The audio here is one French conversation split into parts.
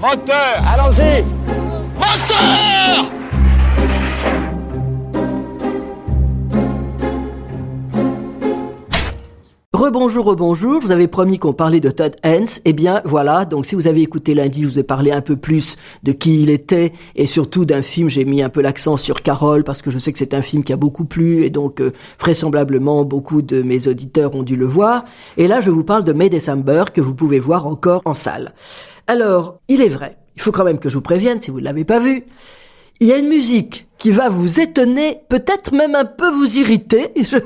Moteur! Allons-y! Moteur! Rebonjour, vous avez promis qu'on parlait de Todd Haynes, eh bien voilà, donc si vous avez écouté lundi, je vous ai parlé un peu plus de qui il était, et surtout d'un film, j'ai mis un peu l'accent sur Carol, parce que je sais que c'est un film qui a beaucoup plu, et donc vraisemblablement beaucoup de mes auditeurs ont dû le voir, et là je vous parle de May December, que vous pouvez voir encore en salle. Alors, il est vrai, il faut quand même que je vous prévienne, si vous ne l'avez pas vu, il y a une musique qui va vous étonner, peut-être même un peu vous irriter, je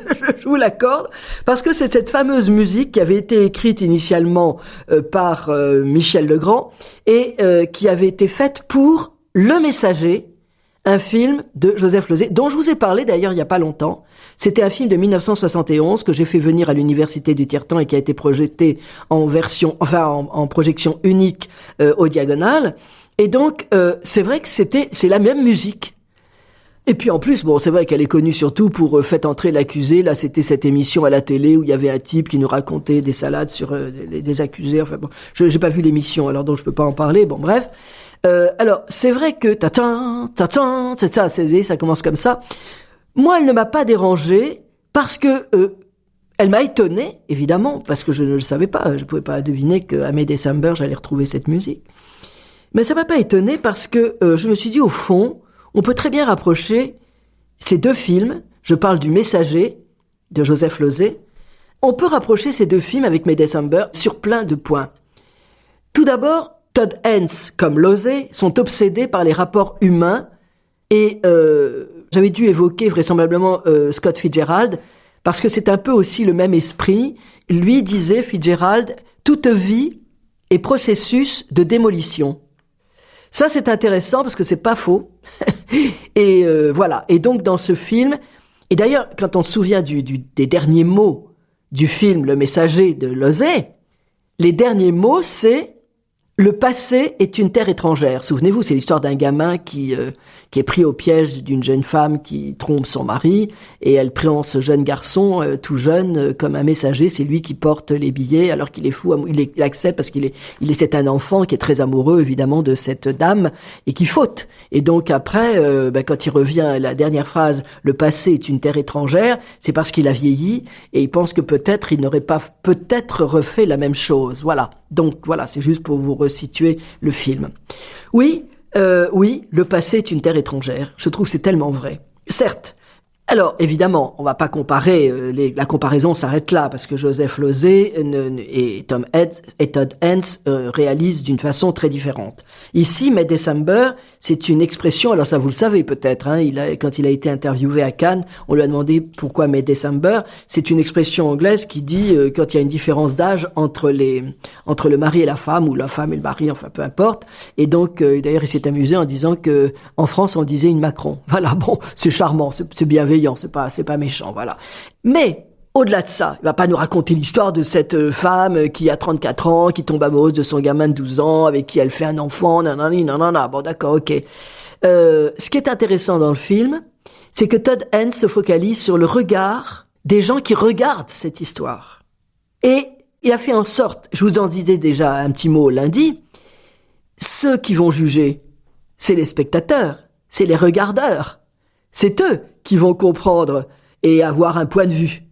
vous l'accorde, parce que c'est cette fameuse musique qui avait été écrite initialement par Michel Legrand et qui avait été faite pour Le Messager, un film de Joseph Losey, dont je vous ai parlé d'ailleurs il n'y a pas longtemps. C'était un film de 1971 que j'ai fait venir à l'Université du Tiers-Temps et qui a été projeté en projection unique au Diagonale. Et donc, c'est vrai que c'est la même musique. Et puis en plus, bon, c'est vrai qu'elle est connue surtout pour Faites entrer l'accusé. Là, c'était cette émission à la télé où il y avait un type qui nous racontait des salades sur des accusés. Enfin bon, j'ai pas vu l'émission, alors donc je peux pas en parler. Bon, bref. Alors, c'est vrai que c'est ça, ça commence comme ça. Moi, elle ne m'a pas dérangée parce que elle m'a étonnée, évidemment, parce que je ne le savais pas. Je pouvais pas deviner qu'à May December, j'allais retrouver cette musique. Mais ça m'a pas étonné parce que je me suis dit, au fond, on peut très bien rapprocher ces deux films. Je parle du Messager de Joseph Losey. On peut rapprocher ces deux films avec May December sur plein de points. Tout d'abord, Todd Haynes comme Losey sont obsédés par les rapports humains et j'avais dû évoquer vraisemblablement Scott Fitzgerald parce que c'est un peu aussi le même esprit. Lui disait, Fitzgerald, toute vie est processus de démolition. Ça, c'est intéressant parce que c'est pas faux. Et voilà. Et donc, dans ce film, et d'ailleurs, quand on se souvient des derniers mots du film Le Messager de Losey, les derniers mots, c'est « Le passé est une terre étrangère ». Souvenez-vous, c'est l'histoire d'un gamin qui est pris au piège d'une jeune femme qui trompe son mari et elle prend ce jeune garçon tout jeune comme un messager. C'est lui qui porte les billets alors qu'il est fou. Il accepte parce c'est un enfant qui est très amoureux évidemment de cette dame et qui faute. Et donc après, quand il revient, la dernière phrase « Le passé est une terre étrangère », c'est parce qu'il a vieilli et il pense que peut-être il n'aurait pas refait la même chose. Voilà. Donc voilà, c'est juste pour vous resituer le film. Oui, le passé est une terre étrangère. Je trouve que c'est tellement vrai. Certes. Alors, évidemment, on va pas comparer, la comparaison s'arrête là, parce que Joseph Losey et Todd Haynes réalisent d'une façon très différente. Ici, May December, c'est une expression, alors ça vous le savez peut-être, hein, quand il a été interviewé à Cannes, on lui a demandé pourquoi May December. C'est une expression anglaise qui dit quand il y a une différence d'âge entre le mari et la femme, ou la femme et le mari, enfin peu importe. Et donc, d'ailleurs, il s'est amusé en disant que en France, on disait une Macron. Voilà, bon, c'est charmant, c'est bienveillant. C'est pas méchant, voilà. Mais, au-delà de ça, il va pas nous raconter l'histoire de cette femme qui a 34 ans, qui tombe amoureuse de son gamin de 12 ans, avec qui elle fait un enfant, nanana, bon d'accord, ok. Ce qui est intéressant dans le film, c'est que Todd Haynes se focalise sur le regard des gens qui regardent cette histoire. Et il a fait en sorte, je vous en disais déjà un petit mot lundi, ceux qui vont juger, c'est les spectateurs, c'est les regardeurs. C'est eux qui vont comprendre et avoir un point de vue.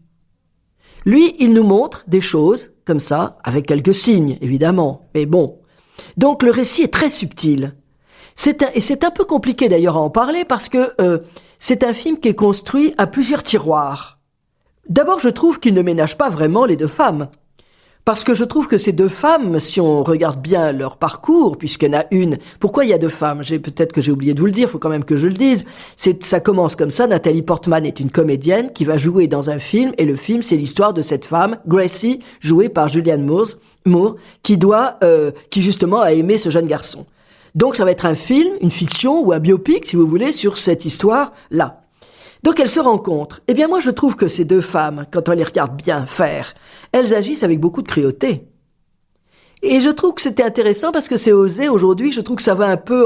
Lui, il nous montre des choses comme ça, avec quelques signes, évidemment, mais bon. Donc le récit est très subtil. Et c'est un peu compliqué d'ailleurs à en parler parce que c'est un film qui est construit à plusieurs tiroirs. D'abord, je trouve qu'il ne ménage pas vraiment les deux femmes. Parce que je trouve que ces deux femmes, si on regarde bien leur parcours, puisqu'il y en a une, pourquoi il y a deux femmes? Peut-être que j'ai oublié de vous le dire, il faut quand même que je le dise. Ça commence comme ça, Nathalie Portman est une comédienne qui va jouer dans un film, et le film, c'est l'histoire de cette femme, Gracie, jouée par Julianne Moore, qui justement a aimé ce jeune garçon. Donc ça va être un film, une fiction, ou un biopic, si vous voulez, sur cette histoire-là. Donc elles se rencontrent. Eh bien moi je trouve que ces deux femmes, quand on les regarde bien faire, elles agissent avec beaucoup de cruauté. Et je trouve que c'était intéressant parce que c'est osé aujourd'hui, je trouve que ça va un peu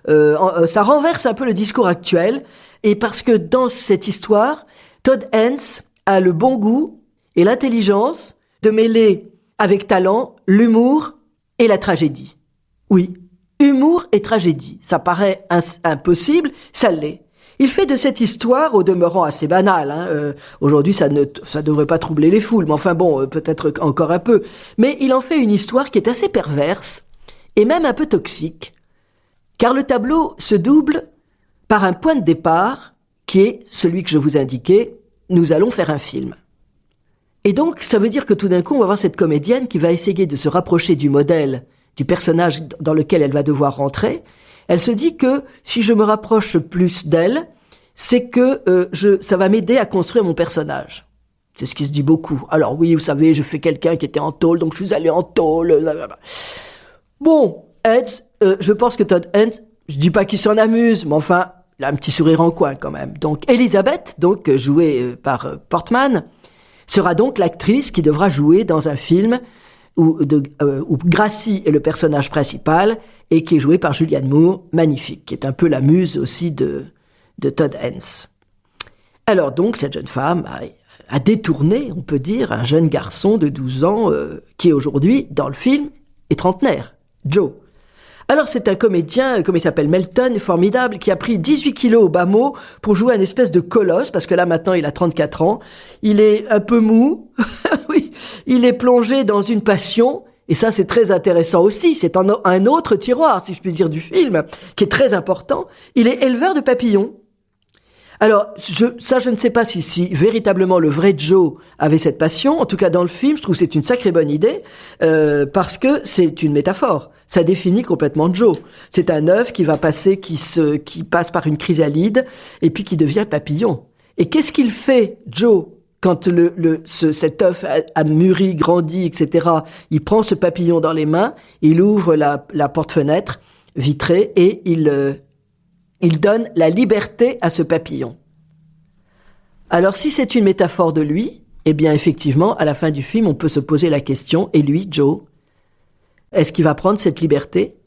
ça renverse un peu le discours actuel, et parce que dans cette histoire, Todd Haynes a le bon goût et l'intelligence de mêler avec talent l'humour et la tragédie. Oui, Humour et tragédie, ça paraît impossible, ça l'est. Il fait de cette histoire, au demeurant assez banale, aujourd'hui ça devrait pas troubler les foules, mais enfin bon, peut-être encore un peu, mais il en fait une histoire qui est assez perverse, et même un peu toxique, car le tableau se double par un point de départ, qui est celui que je vous indiquais, nous allons faire un film. Et donc, ça veut dire que tout d'un coup, on va voir cette comédienne qui va essayer de se rapprocher du modèle, du personnage dans lequel elle va devoir rentrer. Elle se dit que si je me rapproche plus d'elle, c'est que ça va m'aider à construire mon personnage. C'est ce qui se dit beaucoup. Alors oui, vous savez, je fais quelqu'un qui était en tôle, donc je suis allé en tôle. Blablabla. Bon, je pense que Todd Haynes, je dis pas qu'il s'en amuse, mais enfin, il a un petit sourire en coin quand même. Donc Elizabeth, jouée par Portman, sera donc l'actrice qui devra jouer dans un film où Gracie est le personnage principal et qui est joué par Julianne Moore, magnifique, qui est un peu la muse aussi de Todd Haynes. Alors donc, cette jeune femme a détourné, on peut dire, un jeune garçon de 12 ans qui aujourd'hui, dans le film, est trentenaire, Joe. Alors c'est un comédien, comme il s'appelle Melton, formidable, qui a pris 18 kilos au bas mot pour jouer un espèce de colosse, parce que là maintenant il a 34 ans. Il est un peu mou, oui, il est plongé dans une passion, et ça c'est très intéressant aussi, c'est un autre tiroir, si je puis dire, du film, qui est très important. Il est éleveur de papillons. Alors, je ne sais pas si véritablement le vrai Joe avait cette passion. En tout cas, dans le film, je trouve que c'est une sacrée bonne idée, parce que c'est une métaphore. Ça définit complètement Joe. C'est un œuf qui va passer, qui passe par une chrysalide, et puis qui devient papillon. Et qu'est-ce qu'il fait, Joe, quand cet œuf a mûri, grandi, etc. Il prend ce papillon dans les mains, il ouvre la porte-fenêtre vitrée, et il donne la liberté à ce papillon. Alors si c'est une métaphore de lui, eh bien effectivement, à la fin du film, on peut se poser la question, et lui, Joe, est-ce qu'il va prendre cette liberté ?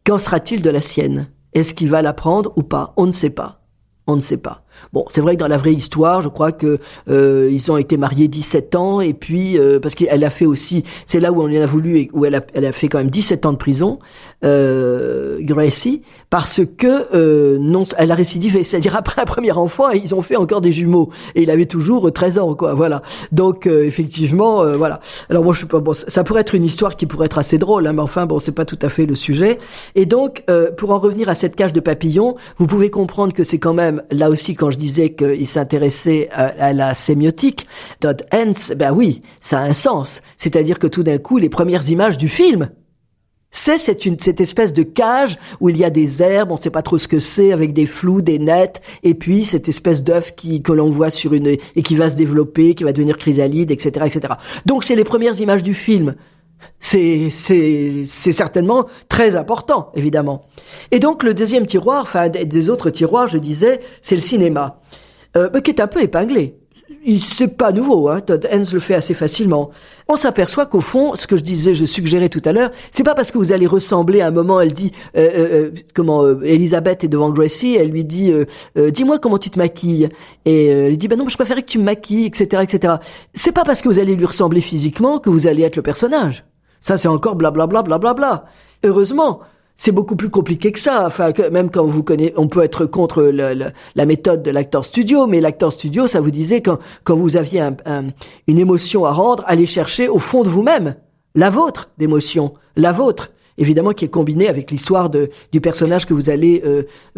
Qu'en sera-t-il de la sienne ? Est-ce qu'il va la prendre ou pas ? On ne sait pas. On ne sait pas. Bon, c'est vrai que dans la vraie histoire, je crois que ils ont été mariés 17 ans, et puis parce qu'elle a fait aussi, c'est là où on en a voulu, et où elle a fait quand même 17 ans de prison, Gracie, parce que non, elle a récidivé, c'est-à-dire après un premier enfant, ils ont fait encore des jumeaux, et il avait toujours 13 ans, quoi, voilà. Donc effectivement, voilà. Alors moi je suis pas bon, ça pourrait être une histoire qui pourrait être assez drôle, hein, mais enfin bon, c'est pas tout à fait le sujet. Et donc pour en revenir à cette cage de papillons, vous pouvez comprendre que c'est quand même là aussi, quand je disais qu'il s'intéressait à la sémiotique, Todd Haynes, ben oui, ça a un sens. C'est-à-dire que tout d'un coup, les premières images du film, c'est cette espèce de cage où il y a des herbes, on ne sait pas trop ce que c'est, avec des flous, des nets, et puis cette espèce d'œuf que l'on voit et qui va se développer, qui va devenir chrysalide, etc., etc. Donc c'est les premières images du film. C'est certainement très important, évidemment. Et donc le deuxième tiroir, enfin des autres tiroirs, je disais, c'est le cinéma, qui est un peu épinglé. C'est pas nouveau, hein. Todd Haynes le fait assez facilement. On s'aperçoit qu'au fond, ce que je suggérais tout à l'heure, c'est pas parce que vous allez ressembler à un moment, elle dit, Elizabeth est devant Gracie, elle lui dit, dis-moi comment tu te maquilles. Et elle dit, ben non, je préférais que tu me maquilles, etc., etc. C'est pas parce que vous allez lui ressembler physiquement que vous allez être le personnage. Ça, c'est encore blablabla, blablabla. Heureusement, c'est beaucoup plus compliqué que ça. Enfin, même quand on peut être contre la méthode de l'acteur studio, mais l'acteur studio, ça vous disait quand vous aviez une émotion à rendre, allez chercher au fond de vous-même la vôtre d'émotion, la vôtre, évidemment, qui est combinée avec l'histoire du personnage que vous allez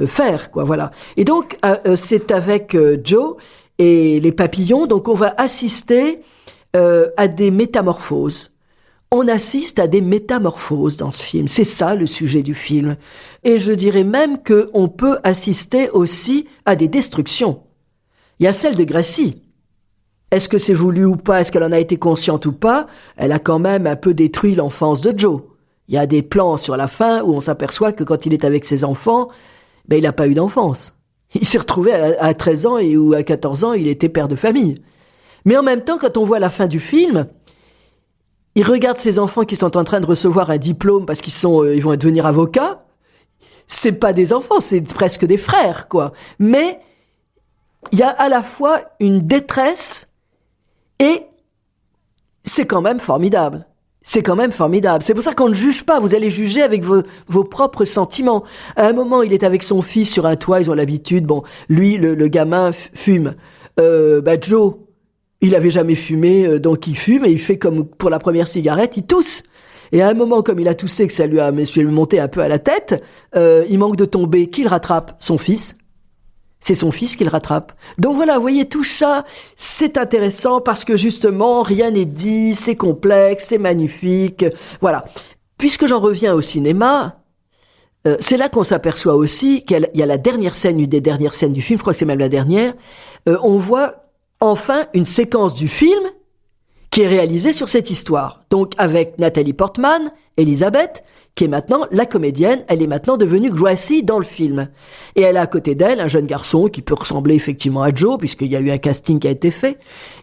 faire, quoi. Voilà. Et donc, c'est avec Joe et les papillons, donc on va assister à des métamorphoses. On assiste à des métamorphoses dans ce film. C'est ça le sujet du film. Et je dirais même qu'on peut assister aussi à des destructions. Il y a celle de Gracie. Est-ce que c'est voulu ou pas? Est-ce qu'elle en a été consciente ou pas? Elle a quand même un peu détruit l'enfance de Joe. Il y a des plans sur la fin où on s'aperçoit que quand il est avec ses enfants, il n'a pas eu d'enfance. Il s'est retrouvé à 13 ans ou à 14 ans, il était père de famille. Mais en même temps, quand on voit la fin du film, il regarde ses enfants qui sont en train de recevoir un diplôme parce ils vont devenir avocats. C'est pas des enfants, c'est presque des frères, quoi. Mais il y a à la fois une détresse et c'est quand même formidable. C'est quand même formidable. C'est pour ça qu'on ne juge pas. Vous allez juger avec vos propres sentiments. À un moment, il est avec son fils sur un toit. Ils ont l'habitude. Bon, lui, le gamin fume. Joe, il avait jamais fumé, donc il fume et il fait comme pour la première cigarette, il tousse. Et à un moment, comme il a toussé, que ça lui a monté un peu à la tête, il manque de tomber. Qui le rattrape? Son fils. C'est son fils qui le rattrape. Donc voilà, vous voyez, tout ça, c'est intéressant parce que justement, rien n'est dit, c'est complexe, c'est magnifique. Voilà. Puisque j'en reviens au cinéma, c'est là qu'on s'aperçoit aussi qu'il y a la dernière scène, une des dernières scènes du film, je crois que c'est même la dernière, on voit enfin une séquence du film qui est réalisée sur cette histoire. Donc avec Nathalie Portman, Elisabeth, qui est maintenant la comédienne, elle est maintenant devenue Gracie dans le film. Et elle a à côté d'elle un jeune garçon qui peut ressembler effectivement à Joe, puisqu'il y a eu un casting qui a été fait.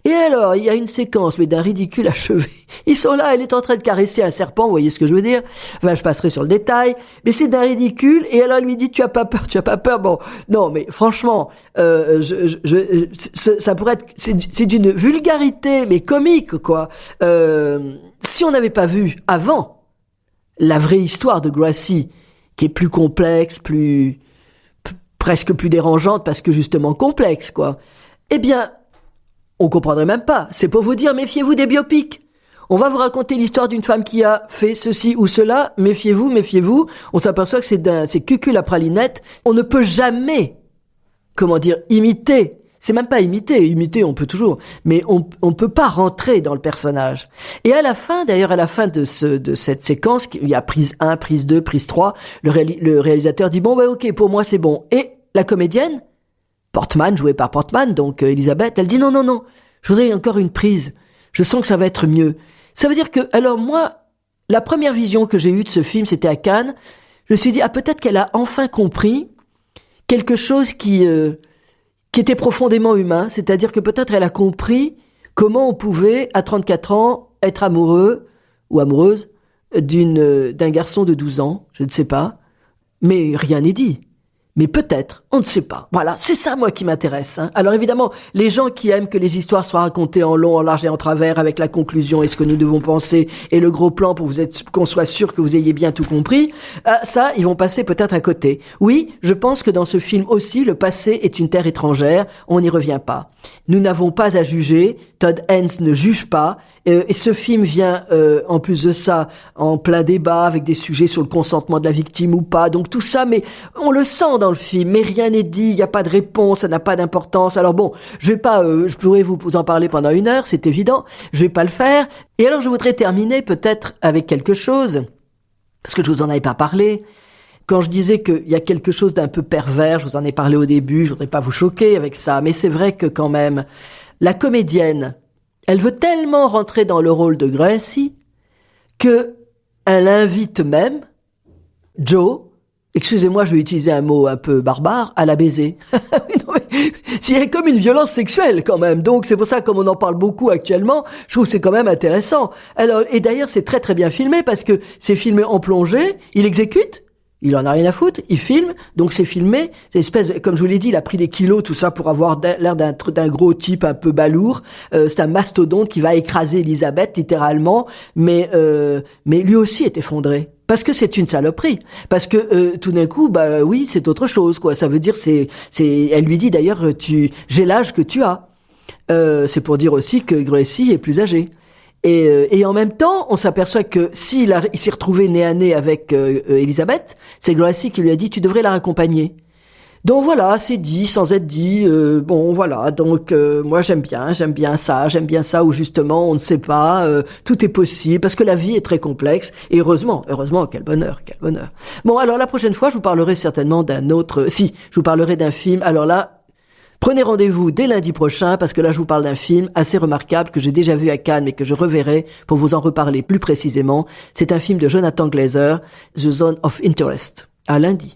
Et alors, il y a une séquence, mais d'un ridicule achevé. Ils sont là, elle est en train de caresser un serpent, vous voyez ce que je veux dire? Enfin, je passerai sur le détail. Mais c'est d'un ridicule, et alors elle lui dit, tu as pas peur? Bon, non, mais franchement, ça pourrait être, c'est d'une vulgarité, mais comique, quoi. Si on n'avait pas vu avant la vraie histoire de Gracie, qui est plus complexe, presque plus dérangeante, parce que justement complexe, quoi. Eh bien, on comprendrait même pas. C'est pour vous dire, méfiez-vous des biopics. On va vous raconter l'histoire d'une femme qui a fait ceci ou cela. Méfiez-vous. On s'aperçoit que c'est cucul à pralinette. On ne peut jamais, imiter. C'est même pas imiter on peut toujours, mais on peut pas rentrer dans le personnage. Et à la fin de cette séquence, il y a prise 1, prise 2, prise 3, le réalisateur dit bon ok, pour moi c'est bon. Et la comédienne, Portman, jouée par Portman, donc Elisabeth, elle dit non, je voudrais encore une prise. Je sens que ça va être mieux. Ça veut dire que, alors moi, la première vision que j'ai eue de ce film, c'était à Cannes. Je me suis dit peut-être qu'elle a enfin compris quelque chose qui était profondément humain, c'est-à-dire que peut-être elle a compris comment on pouvait, à 34 ans, être amoureux ou amoureuse d'un garçon de 12 ans, je ne sais pas, mais rien n'est dit. Mais peut-être, on ne sait pas. Voilà, c'est ça moi qui m'intéresse. Alors évidemment, les gens qui aiment que les histoires soient racontées en long, en large et en travers, avec la conclusion et ce que nous devons penser, et le gros plan pour qu'on soit sûr que vous ayez bien tout compris, ça, ils vont passer peut-être à côté. Oui, je pense que dans ce film aussi, le passé est une terre étrangère, on n'y revient pas. Nous n'avons pas à juger, Todd Haynes ne juge pas, et ce film vient, en plus de ça, en plein débat, avec des sujets sur le consentement de la victime ou pas, donc tout ça, mais on le sent dans le film, mais rien n'est dit, il n'y a pas de réponse, ça n'a pas d'importance. Alors bon, je pourrais vous en parler pendant 1 heure, c'est évident, je vais pas le faire. Et alors je voudrais terminer peut-être avec quelque chose, parce que je vous en avais pas parlé. Quand je disais qu'il y a quelque chose d'un peu pervers, je vous en ai parlé au début, je voudrais pas vous choquer avec ça, mais c'est vrai que quand même, la comédienne, elle veut tellement rentrer dans le rôle de Gracie que elle invite même Joe, excusez-moi, je vais utiliser un mot un peu barbare, à la baiser. C'est comme une violence sexuelle quand même. Donc c'est pour ça, comme on en parle beaucoup actuellement, je trouve que c'est quand même intéressant. Alors, et d'ailleurs, c'est très très bien filmé parce que c'est filmé en plongée, il exécute. Il en a rien à foutre, il filme, donc c'est filmé. C'est une espèce, comme je vous l'ai dit, il a pris des kilos, tout ça, pour avoir l'air d'un gros type un peu balourd. C'est un mastodonte qui va écraser Elisabeth, littéralement. Mais lui aussi est effondré. Parce que c'est une saloperie. Parce que tout d'un coup, oui, c'est autre chose, quoi. Ça veut dire, elle lui dit d'ailleurs, j'ai l'âge que tu as. C'est pour dire aussi que Gracie est plus âgée. Et en même temps, on s'aperçoit que il s'est retrouvé nez à nez avec Elisabeth, c'est Gracie qui lui a dit tu devrais la raccompagner. Donc voilà, c'est dit sans être dit. Bon voilà, donc moi j'aime bien ça où justement on ne sait pas, tout est possible parce que la vie est très complexe. Et heureusement, quel bonheur. Bon alors la prochaine fois, je vous parlerai certainement je vous parlerai d'un film. Alors là. Prenez rendez-vous dès lundi prochain parce que là je vous parle d'un film assez remarquable que j'ai déjà vu à Cannes mais que je reverrai pour vous en reparler plus précisément. C'est un film de Jonathan Glazer, The Zone of Interest. À lundi.